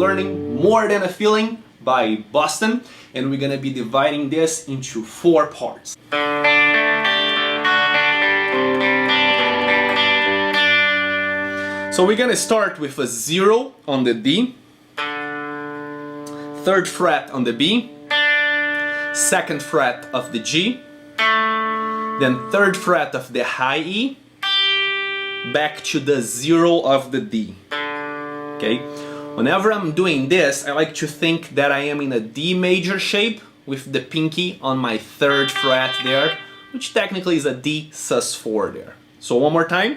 learning More Than a Feeling by Boston, and we're gonna be dividing this into 4 parts. So we're gonna start with a 0 on the D, 3rd fret on the B, 2nd fret of the G, then 3rd fret of the high E, back to the 0 of the D. Okay? Whenever I'm doing this, I like to think that I am in a D major shape with the pinky on my 3rd fret there, which technically is a D sus4 there. So one more time.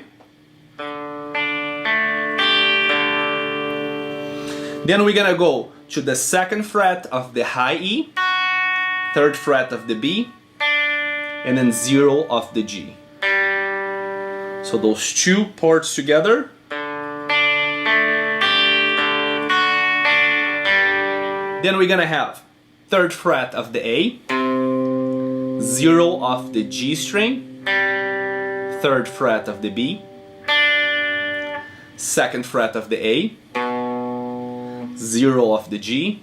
Then we're gonna go to the 2nd fret of the high E, 3rd fret of the B, and then 0 of the G. So those 2 parts together. Then we're gonna have 3rd fret of the A, 0 of the G string, 3rd fret of the B, 2nd fret of the A, 0 of the G,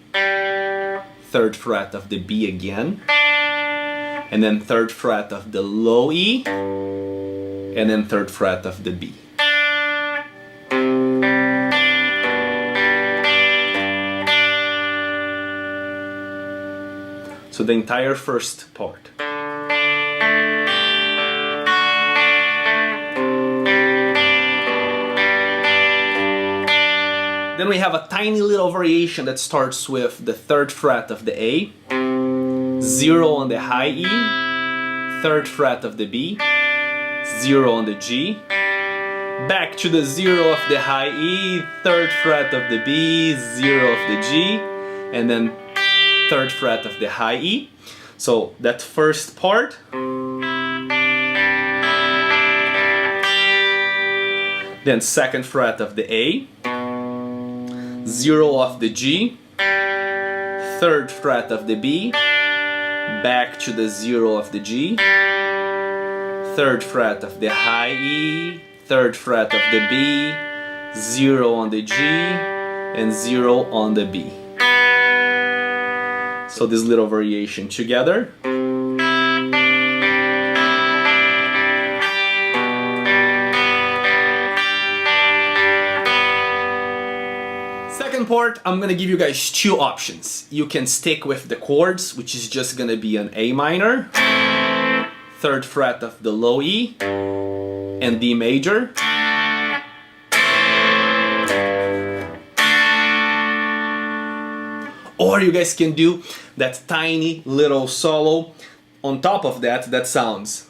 3rd fret of the B again, and then 3rd fret of the low E, and then 3rd fret of the B. So the entire first part. Then we have a tiny little variation that starts with the 3rd fret of the A, 0 on the high E, 3rd fret of the B, 0 on the G, back to the 0 of the high E, 3rd fret of the B, 0 of the G, and then 3rd fret of the high E. So that first part. Then 2nd fret of the A, 0 of the G, 3rd fret of the B, back to the 0 of the G, 3rd fret of the high E, 3rd fret of the B, 0 on the G, and 0 on the B. So this little variation together. Second part, I'm gonna give you guys 2 options. You can stick with the chords, which is just gonna be an A minor, 3rd fret of the low E, and D major. Or you guys can do that tiny little solo on top of that sounds.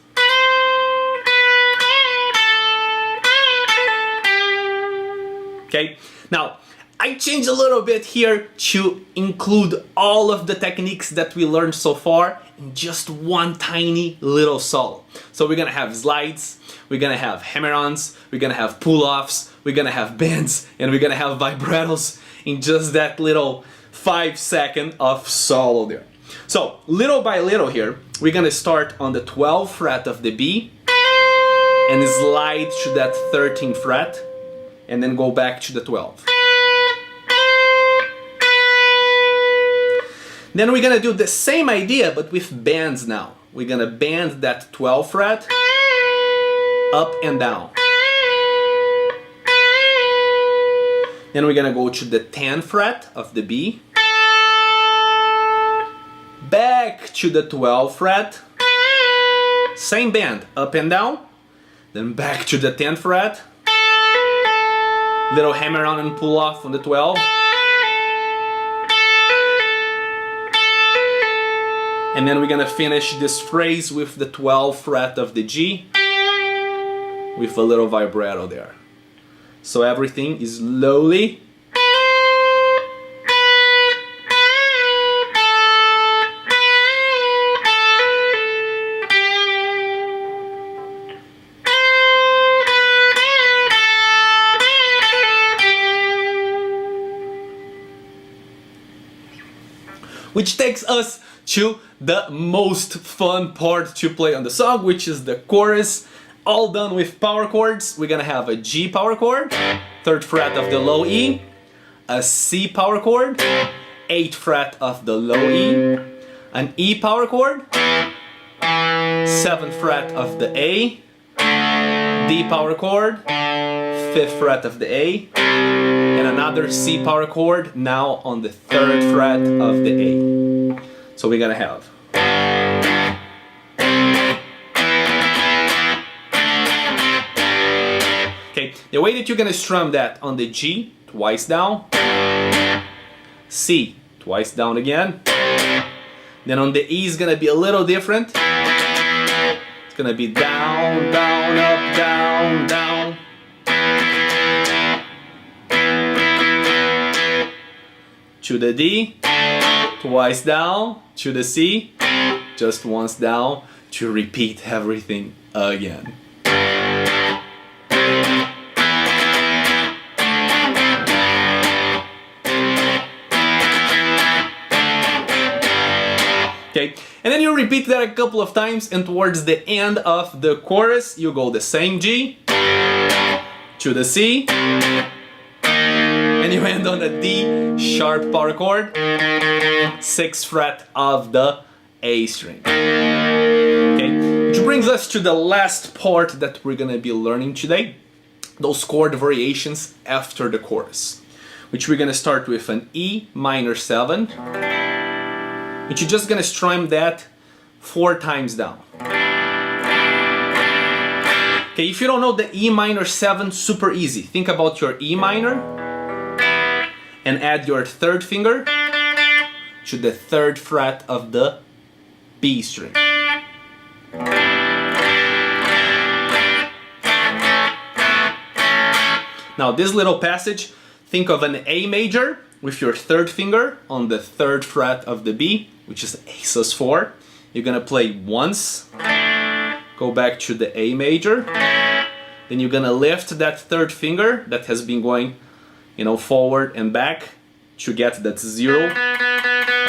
Okay, now I changed a little bit here to include all of the techniques that we learned so far in just one tiny little solo. So we're gonna have slides, we're gonna have hammer-ons, we're gonna have pull-offs, we're gonna have bends, and we're gonna have vibratos in just that little 5-second of solo there. So little by little here, we're gonna start on the 12th fret of the B and slide to that 13th fret and then go back to the 12th. Then we're gonna do the same idea but with bends now. We're gonna bend that 12th fret up and down. Then we're gonna go to the 10th fret of the B, back to the 12th fret, same bend, up and down, then back to the 10th fret, little hammer on and pull off on the 12th, and then we're gonna finish this phrase with the 12th fret of the G, with a little vibrato there. So everything is slowly. Which takes us to the most fun part to play on the song, which is the chorus. All done with power chords. We're gonna have a G power chord, 3rd fret of the low E, a C power chord, 8th fret of the low E, an E power chord, 7th fret of the A, D power chord, 5th fret of the A, and another C power chord now on the 3rd fret of the A. So we're gonna have okay, the way that you're gonna strum that on the G, twice down, C, twice down again, then on the E is gonna be a little different. It's gonna be down, down, up, down, down. To the D, twice down, to the C, just once down, to repeat everything again. Okay, and then you repeat that a couple of times, and towards the end of the chorus, you go the same G, to the C, and you end on a D sharp power chord, 6th fret of the A string. Okay, which brings us to the last part that we're gonna be learning today, those chord variations after the chorus, which we're gonna start with an E minor 7, which you're just gonna strum that 4 times down. Okay, if you don't know the E minor 7, super easy. Think about your E minor and add your 3rd finger to the 3rd fret of the B string. Now this little passage, think of an A major with your 3rd finger on the 3rd fret of the B, which is A sus4. You're gonna play once, go back to the A major, then you're gonna lift that 3rd finger that has been going, you know, forward and back to get that 0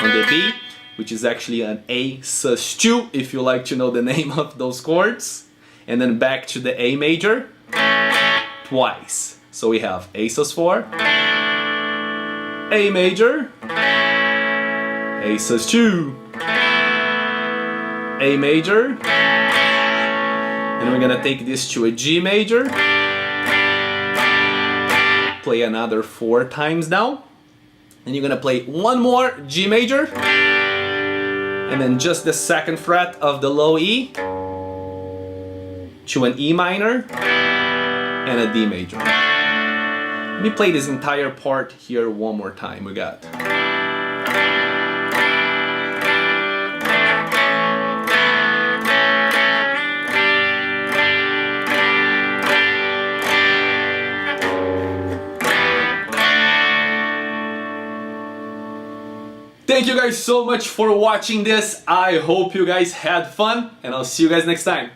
on the B, which is actually an A sus2 if you like to know the name of those chords, and then back to the A major twice. So we have A sus4, A major, A sus2, A major, and we're gonna take this to a G major, play another 4 times down, and you're gonna play one more G major, and then just the 2nd fret of the low E to an E minor and a D major. Let me play this entire part here one more time. We got Thank you guys so much for watching this. I hope you guys had fun, and I'll see you guys next time.